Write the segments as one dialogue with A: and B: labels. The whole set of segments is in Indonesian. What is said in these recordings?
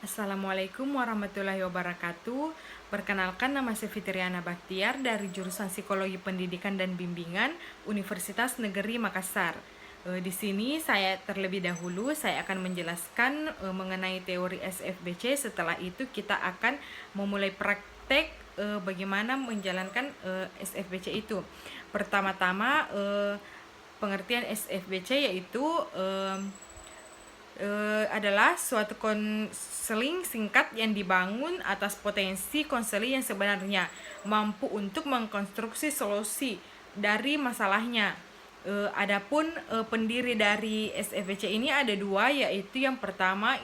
A: Assalamualaikum warahmatullahi wabarakatuh. Perkenalkan, nama saya Fitriana Baktiar dari jurusan Psikologi Pendidikan dan Bimbingan Universitas Negeri Makassar. Di sini terlebih dahulu saya akan menjelaskan mengenai teori SFBC. Setelah itu kita akan memulai praktek bagaimana menjalankan SFBC itu. Pertama-tama pengertian SFBC yaitu adalah suatu konseling singkat yang dibangun atas potensi konseling yang sebenarnya mampu untuk mengkonstruksi solusi dari masalahnya. Adapun pendiri dari SFBC ini ada dua, yaitu yang pertama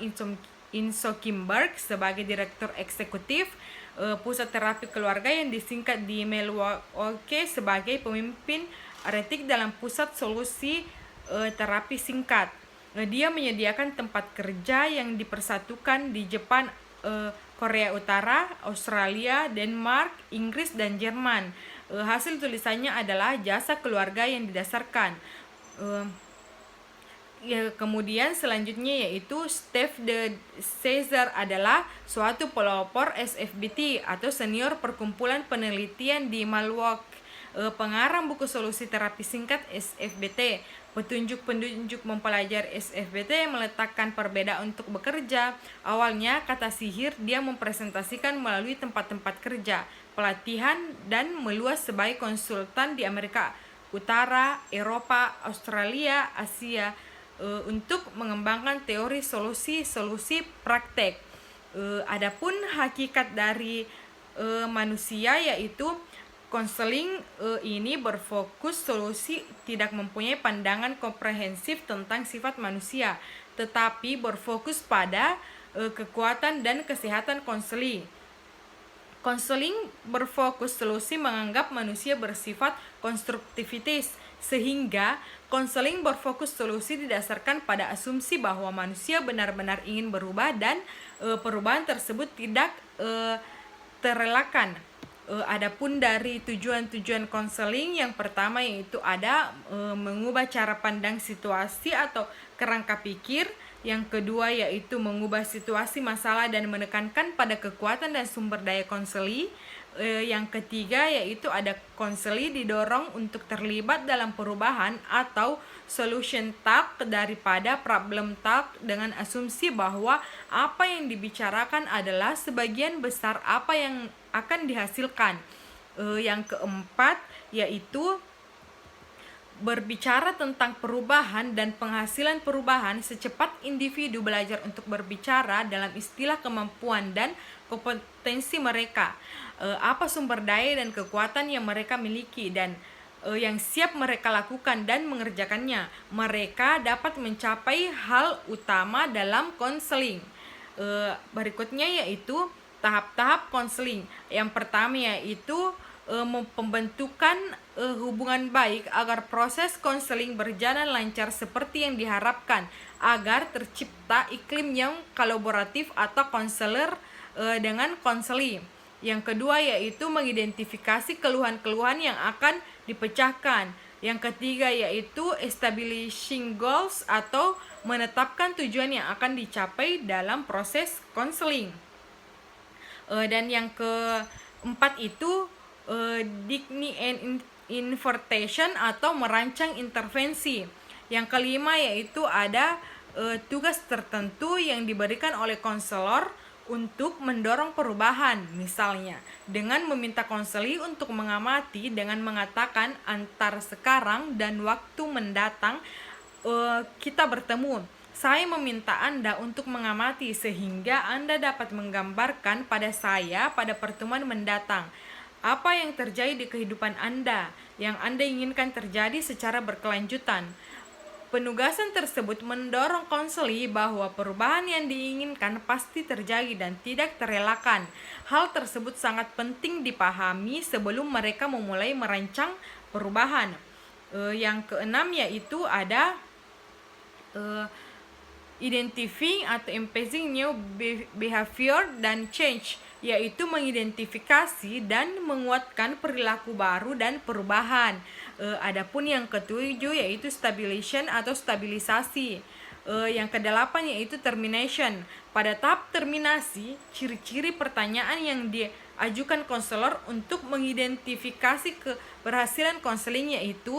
A: Inso Kimberg sebagai direktur eksekutif Pusat Terapi Keluarga yang disingkat di Milwaukee sebagai pemimpin etik dalam pusat solusi terapi singkat. Dia menyediakan tempat kerja yang dipersatukan di Jepang, Korea Utara, Australia, Denmark, Inggris, dan Jerman. Hasil tulisannya adalah jasa keluarga yang didasarkan. Kemudian selanjutnya yaitu Steve de Caesar adalah suatu pelopor SFBT atau senior perkumpulan penelitian di Milwaukee, pengarang buku solusi terapi singkat SFBT. Petunjuk-petunjuk mempelajari SFBT yang meletakkan perbedaan untuk bekerja. Awalnya kata sihir dia mempresentasikan melalui tempat-tempat kerja, pelatihan, dan meluas sebagai konsultan di Amerika Utara, Eropa, Australia, Asia untuk mengembangkan teori solusi praktek. Adapun hakikat dari manusia yaitu konseling ini berfokus solusi tidak mempunyai pandangan komprehensif tentang sifat manusia, tetapi berfokus pada kekuatan dan kesehatan konseling. Konseling berfokus solusi menganggap manusia bersifat konstruktivitas, sehingga konseling berfokus solusi didasarkan pada asumsi bahwa manusia benar-benar ingin berubah dan perubahan tersebut tidak terelakkan. Adapun dari tujuan-tujuan konseling, yang pertama yaitu ada mengubah cara pandang situasi atau kerangka pikir. Yang kedua yaitu mengubah situasi masalah dan menekankan pada kekuatan dan sumber daya konseli. Yang ketiga yaitu ada konseli didorong untuk terlibat dalam perubahan atau solution talk daripada problem talk, dengan asumsi bahwa apa yang dibicarakan adalah sebagian besar apa yang akan dihasilkan. Yang keempat yaitu berbicara tentang perubahan dan penghasilan perubahan secepat individu belajar untuk berbicara dalam istilah kemampuan dan kompetensi mereka, apa sumber daya dan kekuatan yang mereka miliki dan yang siap mereka lakukan dan mengerjakannya. Mereka dapat mencapai hal utama dalam konseling. Berikutnya yaitu tahap-tahap konseling. Yang pertama yaitu pembentukan hubungan baik agar proses konseling berjalan lancar seperti yang diharapkan, agar tercipta iklim yang kolaboratif atau konselor dengan konseli. Yang kedua yaitu mengidentifikasi keluhan-keluhan yang akan dipecahkan. Yang ketiga yaitu establishing goals atau menetapkan tujuan yang akan dicapai dalam proses konseling. Dan yang keempat itu design and intervention atau merancang intervensi. Yang kelima yaitu ada tugas tertentu yang diberikan oleh konselor untuk mendorong perubahan, misalnya dengan meminta konseli untuk mengamati dengan mengatakan antar sekarang dan waktu mendatang kita bertemu. Saya meminta Anda untuk mengamati sehingga Anda dapat menggambarkan pada saya pada pertemuan mendatang apa yang terjadi di kehidupan Anda yang Anda inginkan terjadi secara berkelanjutan. Penugasan tersebut mendorong konseli bahwa perubahan yang diinginkan pasti terjadi dan tidak terelakkan. Hal tersebut sangat penting dipahami sebelum mereka memulai merancang perubahan. Yang keenam yaitu ada identifying atau emphasizing new behavior dan change, yaitu mengidentifikasi dan menguatkan perilaku baru dan perubahan. Adapun yang ketujuh yaitu stabilization atau stabilisasi. Yang kedelapan yaitu termination. Pada tahap terminasi, ciri-ciri pertanyaan yang diajukan konselor untuk mengidentifikasi keberhasilan konseling yaitu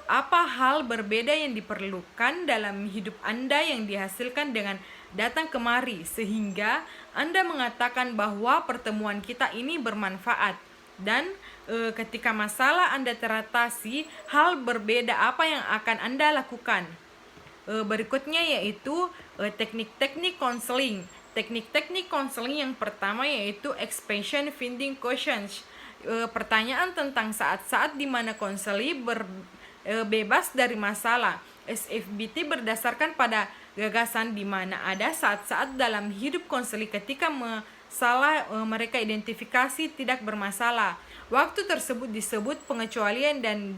A: apa hal berbeda yang diperlukan dalam hidup Anda yang dihasilkan dengan datang kemari sehingga Anda mengatakan bahwa pertemuan kita ini bermanfaat. Dan ketika masalah Anda teratasi, hal berbeda apa yang akan Anda lakukan? Berikutnya yaitu teknik-teknik konseling. Teknik-teknik konseling yang pertama yaitu expansion finding questions. Pertanyaan tentang saat-saat di mana konseli bebas dari masalah. SFBT berdasarkan pada gagasan di mana ada saat-saat dalam hidup konseli ketika masalah mereka identifikasi tidak bermasalah. Waktu tersebut disebut pengecualian dan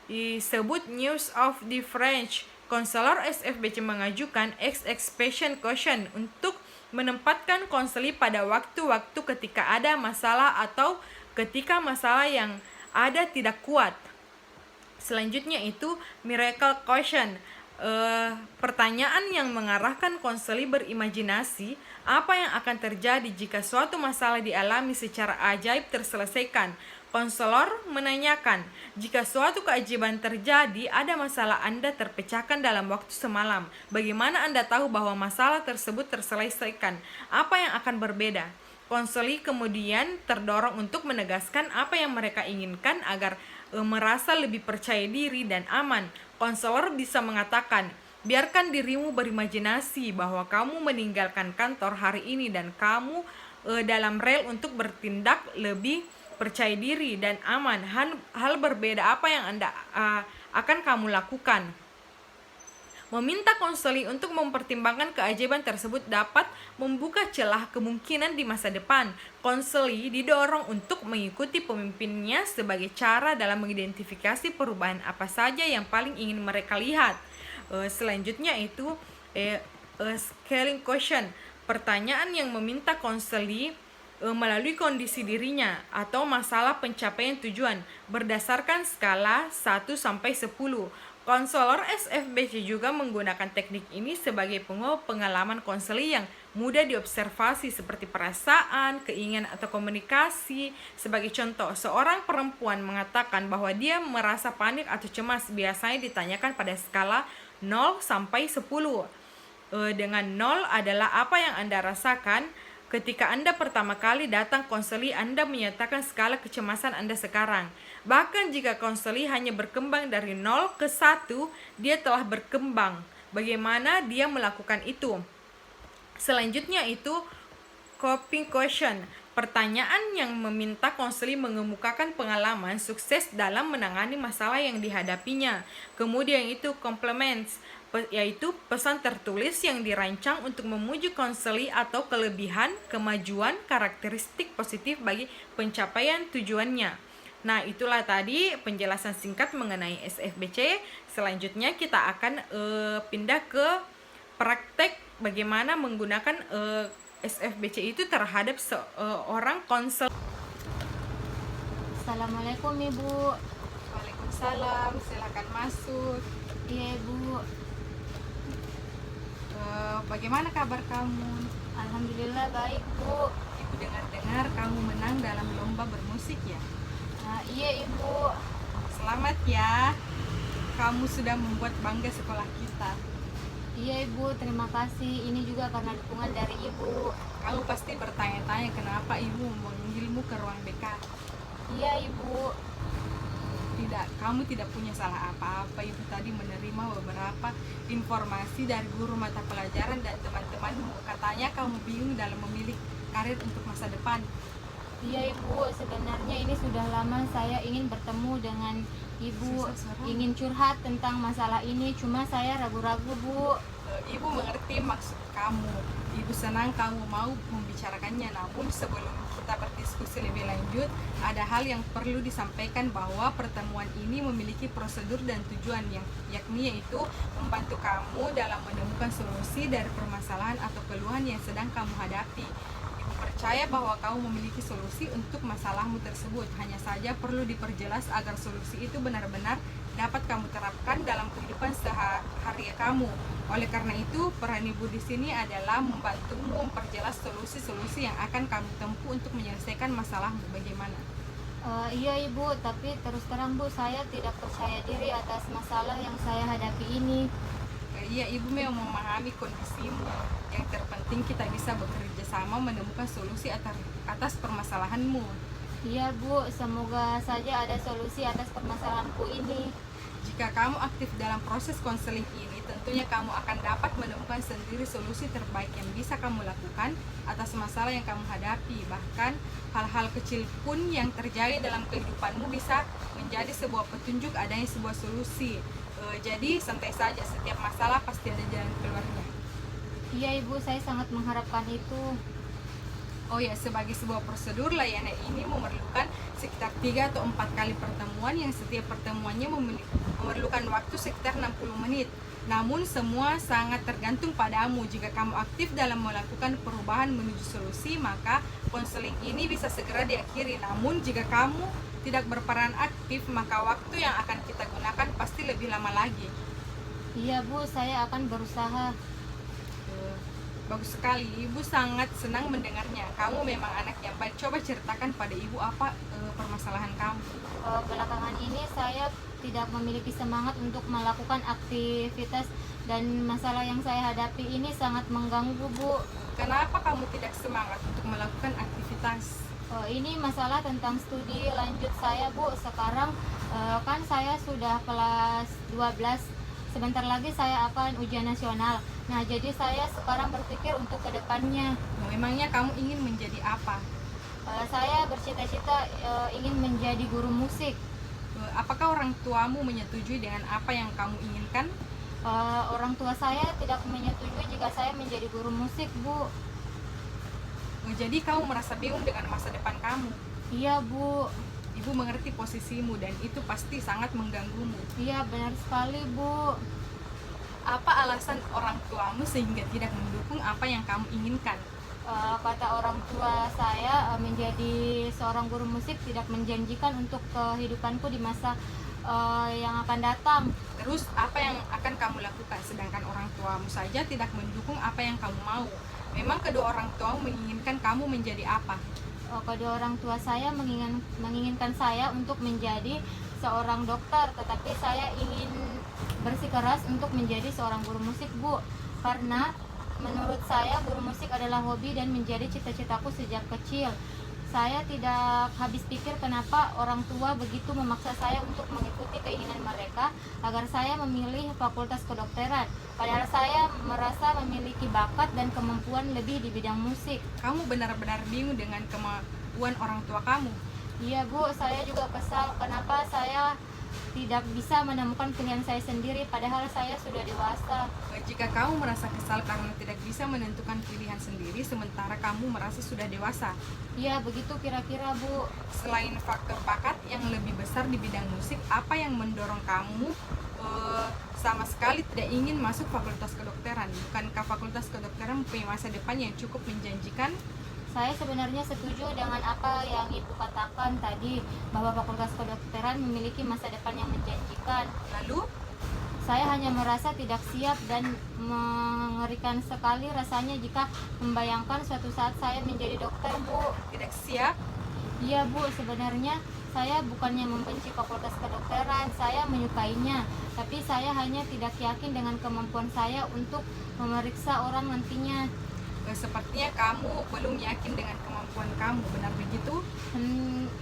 A: disebut news of the French. Konselor SFBC mengajukan expansion question untuk menempatkan konseli pada waktu-waktu ketika ada masalah atau ketika masalah yang ada tidak kuat. Selanjutnya itu miracle question. Pertanyaan yang mengarahkan konseli berimajinasi apa yang akan terjadi jika suatu masalah dialami secara ajaib terselesaikan. Konselor menanyakan, jika suatu keajaiban terjadi, ada masalah Anda terpecahkan dalam waktu semalam. Bagaimana Anda tahu bahwa masalah tersebut terselesaikan? Apa yang akan berbeda? Konseli kemudian terdorong untuk menegaskan apa yang mereka inginkan agar merasa lebih percaya diri dan aman. Konselor bisa mengatakan, biarkan dirimu berimajinasi bahwa kamu meninggalkan kantor hari ini dan kamu dalam rel untuk bertindak lebih percaya diri dan aman. Hal berbeda apa yang Anda akan kamu lakukan? Meminta konseli untuk mempertimbangkan keajaiban tersebut dapat membuka celah kemungkinan di masa depan. Konseli didorong untuk mengikuti pemimpinnya sebagai cara dalam mengidentifikasi perubahan apa saja yang paling ingin mereka lihat. Selanjutnya itu scaling question. Pertanyaan yang meminta konseli melalui kondisi dirinya atau masalah pencapaian tujuan berdasarkan skala 1 sampai 10. Konselor SFBC juga menggunakan teknik ini sebagai pengalaman konseli yang mudah diobservasi seperti perasaan, keinginan atau komunikasi. Sebagai contoh, seorang perempuan mengatakan bahwa dia merasa panik atau cemas biasanya ditanyakan pada skala 0 sampai 10. Dengan 0 adalah apa yang Anda rasakan ketika Anda pertama kali datang konseli. Anda menyatakan skala kecemasan Anda sekarang. Bahkan jika konseli hanya berkembang dari 0 ke 1, dia telah berkembang. Bagaimana dia melakukan itu? Selanjutnya itu coping question. Pertanyaan yang meminta konseli mengemukakan pengalaman sukses dalam menangani masalah yang dihadapinya. Kemudian itu compliments, yaitu pesan tertulis yang dirancang untuk memuji konseli atau kelebihan, kemajuan, karakteristik positif bagi pencapaian tujuannya. Nah, itulah tadi penjelasan singkat mengenai SFBC. Selanjutnya kita akan pindah ke praktek bagaimana menggunakan SFBC itu terhadap seorang konselor.
B: Assalamualaikum Ibu.
A: Waalaikumsalam, silakan masuk.
B: Iya Ibu.
A: Bagaimana kabar kamu?
B: Alhamdulillah baik Bu.
A: Ibu dengar-dengar kamu menang dalam lomba bermusik ya?
B: Iya Ibu.
A: Selamat ya, kamu sudah membuat bangga sekolah kita.
B: Iya Ibu, terima kasih. Ini juga karena dukungan dari Ibu.
A: Kamu pasti bertanya-tanya kenapa ibu memanggilmu ke ruang BK.
B: Iya Ibu.
A: Tidak, kamu tidak punya salah apa-apa. Ibu tadi menerima beberapa informasi dari guru mata pelajaran dan teman-temanmu. Katanya kamu bingung dalam memilih karir untuk masa depan.
B: Iya Ibu, sebenarnya ini sudah lama saya ingin bertemu dengan Ibu, ingin curhat tentang masalah ini, cuma saya ragu-ragu Bu.
A: Ibu mengerti maksud kamu. Ibu senang kamu mau membicarakannya. Namun sebelum kita berdiskusi lebih lanjut, ada hal yang perlu disampaikan bahwa pertemuan ini memiliki prosedur dan tujuan yakni yaitu membantu kamu dalam menemukan solusi dari permasalahan atau keluhan yang sedang kamu hadapi. Ibu percaya bahwa kamu memiliki solusi untuk masalahmu tersebut. Hanya saja perlu diperjelas agar solusi itu benar-benar dapat kamu terapkan dalam kehidupan sehari-hari kamu. Oleh karena itu, peran ibu di sini adalah membantumu memperjelas solusi-solusi yang akan kamu tempuh untuk menyelesaikan masalahmu. Bagaimana?
B: Iya ibu, tapi terus terang bu, saya tidak percaya diri atas masalah yang saya hadapi ini.
A: Iya, ibu memang memahami kondisimu. Yang terpenting kita bisa bekerja sama menemukan solusi atas permasalahanmu.
B: Iya bu, semoga saja ada solusi atas permasalahanku ini.
A: Jika kamu aktif dalam proses konseling ini, tentunya kamu akan dapat menemukan sendiri solusi terbaik yang bisa kamu lakukan atas masalah yang kamu hadapi. Bahkan hal-hal kecil pun yang terjadi dalam kehidupanmu bisa menjadi sebuah petunjuk adanya sebuah solusi. Jadi santai saja, setiap masalah pasti ada jalan keluarnya.
B: Iya ibu, saya sangat mengharapkan itu.
A: Oh ya, sebagai sebuah prosedur, layanan ini memerlukan sekitar 3 atau 4 kali pertemuan yang setiap pertemuannya memerlukan waktu sekitar 60 menit. Namun semua sangat tergantung padamu. Jika kamu aktif dalam melakukan perubahan menuju solusi, maka konseling ini bisa segera diakhiri. Namun jika kamu tidak berperan aktif, maka waktu yang akan kita gunakan pasti lebih lama lagi.
B: Iya bu, saya akan berusaha.
A: Bagus sekali, ibu sangat senang mendengarnya. Kamu memang anak yang baik. Coba ceritakan pada ibu apa permasalahan kamu.
B: Belakangan ini saya tidak memiliki semangat untuk melakukan aktivitas, dan masalah yang saya hadapi ini sangat mengganggu bu.
A: Kenapa kamu tidak semangat untuk melakukan aktivitas?
B: Ini masalah tentang studi lanjut saya bu. Sekarang kan saya sudah kelas 12. Sebentar lagi saya akan ujian nasional. Nah, jadi saya sekarang berpikir untuk kedepannya.
A: Memangnya kamu ingin menjadi apa?
B: Saya bercita-cita ingin menjadi guru musik.
A: Apakah orang tuamu menyetujui dengan apa yang kamu inginkan?
B: Orang tua saya tidak menyetujui jika saya menjadi guru musik, Bu.
A: Jadi kamu merasa bingung dengan masa depan kamu?
B: Iya, Bu.
A: Ibu mengerti posisimu dan itu pasti sangat mengganggumu.
B: Iya, benar sekali, Bu.
A: Apa alasan orang tuamu sehingga tidak mendukung apa yang kamu inginkan?
B: Kata orang tua saya, menjadi seorang guru musik tidak menjanjikan untuk kehidupanku di masa yang akan datang.
A: Terus apa yang akan kamu lakukan sedangkan orang tuamu saja tidak mendukung apa yang kamu mau? Memang kedua orang tuamu menginginkan kamu menjadi apa?
B: Kedua orang tua saya menginginkan saya untuk menjadi seorang dokter, tetapi saya ingin bersikeras untuk menjadi seorang guru musik, Bu. Karena menurut saya guru musik adalah hobi dan menjadi cita-citaku sejak kecil. Saya tidak habis pikir kenapa orang tua begitu memaksa saya untuk mengikuti keinginan mereka agar saya memilih fakultas kedokteran. Padahal saya merasa memiliki bakat dan kemampuan lebih di bidang musik.
A: Kamu benar-benar bingung dengan kemampuan orang tua kamu.
B: Iya Bu, saya juga kesal kenapa saya tidak bisa menemukan pilihan saya sendiri padahal saya sudah dewasa.
A: Jika kamu merasa kesal karena tidak bisa menentukan pilihan sendiri sementara kamu merasa sudah dewasa.
B: Iya, begitu kira-kira Bu.
A: Selain faktor bakat yang lebih besar di bidang musik, apa yang mendorong kamu sama sekali tidak ingin masuk fakultas kedokteran? Bukankah fakultas kedokteran mempunyai masa depan yang cukup menjanjikan?
B: Saya sebenarnya setuju dengan apa yang Ibu katakan tadi, bahwa fakultas kedokteran memiliki masa depan yang menjanjikan.
A: Lalu,
B: saya hanya merasa tidak siap dan mengerikan sekali rasanya jika membayangkan suatu saat saya menjadi dokter, Bu.
A: tidak siap?
B: Iya, Bu, sebenarnya saya bukannya membenci fakultas kedokteran, saya menyukainya. Tapi saya hanya tidak yakin dengan kemampuan saya untuk memeriksa orang nantinya.
A: Sepertinya kamu belum yakin dengan kemampuan kamu, benar begitu?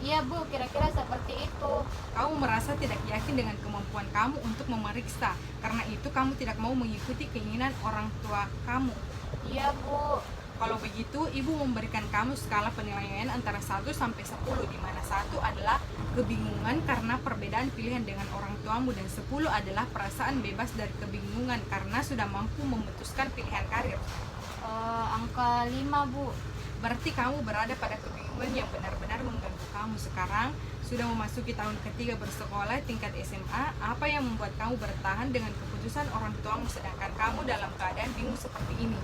B: Iya Bu, kira-kira seperti itu.
A: Kamu merasa tidak yakin dengan kemampuan kamu untuk memeriksa, karena itu kamu tidak mau mengikuti keinginan orang tua kamu.
B: Iya Bu.
A: Kalau begitu, ibu memberikan kamu skala penilaian antara 1 sampai 10, di mana 1 adalah kebingungan karena perbedaan pilihan dengan orang tuamu dan 10 adalah perasaan bebas dari kebingungan karena sudah mampu memutuskan pilihan karir.
B: Angka 5 Bu.
A: Berarti kamu berada pada kebingungan yang benar-benar mengganggu kamu. Sekarang sudah memasuki tahun ketiga bersekolah tingkat SMA. Apa yang membuat kamu bertahan dengan keputusan orang tuamu sedangkan kamu dalam keadaan bingung seperti ini?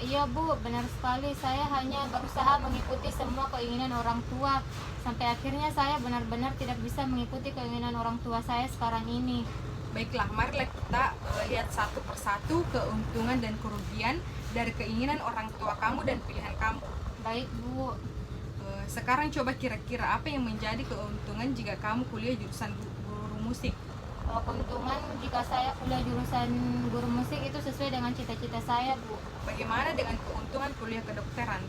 B: Iya Bu, benar sekali. Saya hanya berusaha mengikuti semua keinginan orang tua. Sampai akhirnya saya benar-benar tidak bisa mengikuti keinginan orang tua saya sekarang ini.
A: Baiklah, marilah kita lihat satu persatu keuntungan dan kerugian dari keinginan orang tua kamu dan pilihan kamu.
B: Baik Bu.
A: Sekarang coba kira-kira apa yang menjadi keuntungan jika kamu kuliah jurusan guru musik?
B: Keuntungan jika saya kuliah jurusan guru musik itu sesuai dengan cita-cita saya Bu.
A: Bagaimana dengan keuntungan kuliah kedokteran?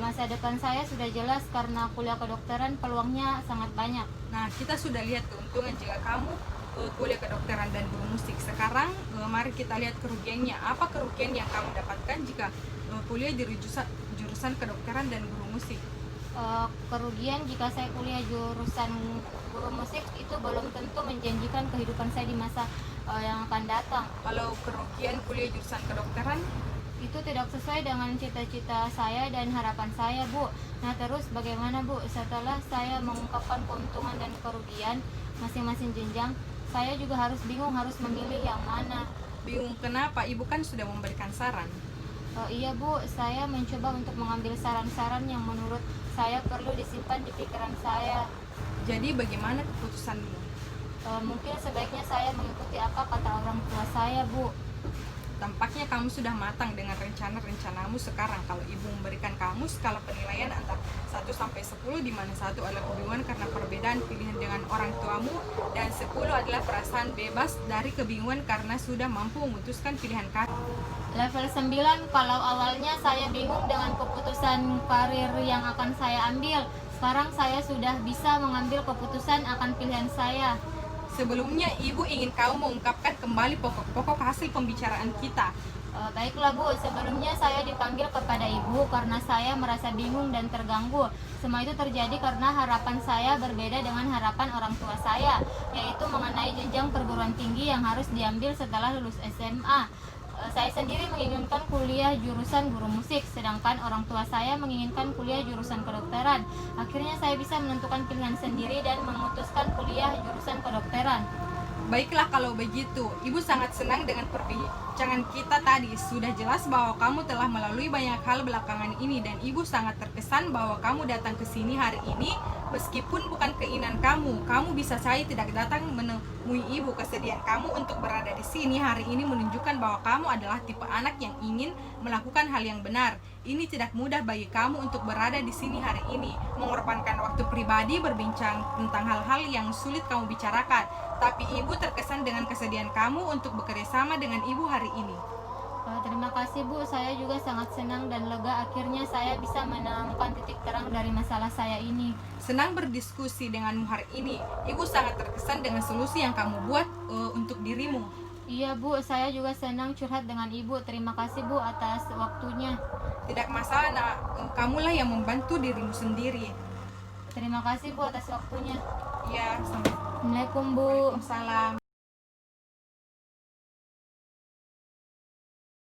B: Masa depan saya sudah jelas karena kuliah kedokteran peluangnya sangat banyak.
A: Nah, kita sudah lihat keuntungan jika kamu kuliah kedokteran dan guru musik. Sekarang mari kita lihat kerugiannya. Apa kerugian yang kamu dapatkan jika kuliah di jurusan kedokteran dan guru musik?
B: Kerugian jika saya kuliah jurusan guru musik itu belum tentu menjanjikan kehidupan saya di masa yang akan datang.
A: Kalau kerugian kuliah jurusan kedokteran,
B: Itu tidak sesuai dengan cita-cita saya dan harapan saya Bu. Nah terus bagaimana Bu, setelah saya mengungkapkan keuntungan dan kerugian masing-masing jenjang, saya juga harus bingung harus memilih yang mana.
A: bingung kenapa? Ibu kan sudah memberikan saran.
B: Iya Bu, saya mencoba untuk mengambil saran-saran yang menurut saya perlu disimpan di pikiran saya.
A: Jadi bagaimana keputusanmu?
B: Mungkin sebaiknya saya mengikuti apa kata orang tua saya Bu.
A: Tampaknya kamu sudah matang dengan rencana-rencanamu sekarang. Kalau ibu memberikan kamu skala penilaian antara 1 sampai 10, di mana 1 adalah kebingungan karena perbedaan pilihan dengan orang tuamu, dan 10 adalah perasaan bebas dari kebingungan karena sudah mampu memutuskan pilihan kamu.
B: Level 9, kalau awalnya saya bingung dengan keputusan karir yang akan saya ambil, sekarang saya sudah bisa mengambil keputusan akan pilihan saya.
A: Sebelumnya, ibu ingin kamu mengungkapkan kembali pokok-pokok hasil pembicaraan kita.
B: Baiklah Bu, sebelumnya saya dipanggil kepada Ibu karena saya merasa bingung dan terganggu. Semua itu terjadi karena harapan saya berbeda dengan harapan orang tua saya, yaitu mengenai jenjang perguruan tinggi yang harus diambil setelah lulus SMA. Saya sendiri menginginkan kuliah jurusan guru musik, sedangkan orang tua saya menginginkan kuliah jurusan kedokteran. Akhirnya saya bisa menentukan pilihan sendiri dan memutuskan kuliah jurusan kedokteran.
A: Baiklah kalau begitu, ibu sangat senang dengan perbincangan kita tadi. Sudah jelas bahwa kamu telah melalui banyak hal belakangan ini, dan ibu sangat terkesan bahwa kamu datang ke sini hari ini meskipun bukan keinginan kamu. Kamu bisa saja tidak datang menemui ibu. Kesedihan kamu untuk berada di sini hari ini menunjukkan bahwa kamu adalah tipe anak yang ingin melakukan hal yang benar. Ini tidak mudah bagi kamu untuk berada di sini hari ini, mengorbankan waktu pribadi berbincang tentang hal-hal yang sulit kamu bicarakan. Tapi ibu terkesan dengan kesedihan kamu untuk bekerja sama dengan ibu hari ini.
B: Terima kasih Bu, saya juga sangat senang dan lega akhirnya saya bisa menemukan titik terang dari masalah saya ini.
A: Senang berdiskusi denganmu hari ini. Ibu sangat terkesan dengan solusi yang kamu buat untuk dirimu.
B: Iya Bu, saya juga senang curhat dengan Ibu. Terima kasih Bu atas waktunya.
A: Tidak masalah, nak. Kamulah yang membantu dirimu sendiri.
B: Terima kasih Bu atas waktunya.
A: Ya,
B: Assalamualaikum Bu.
A: Waalaikumsalam.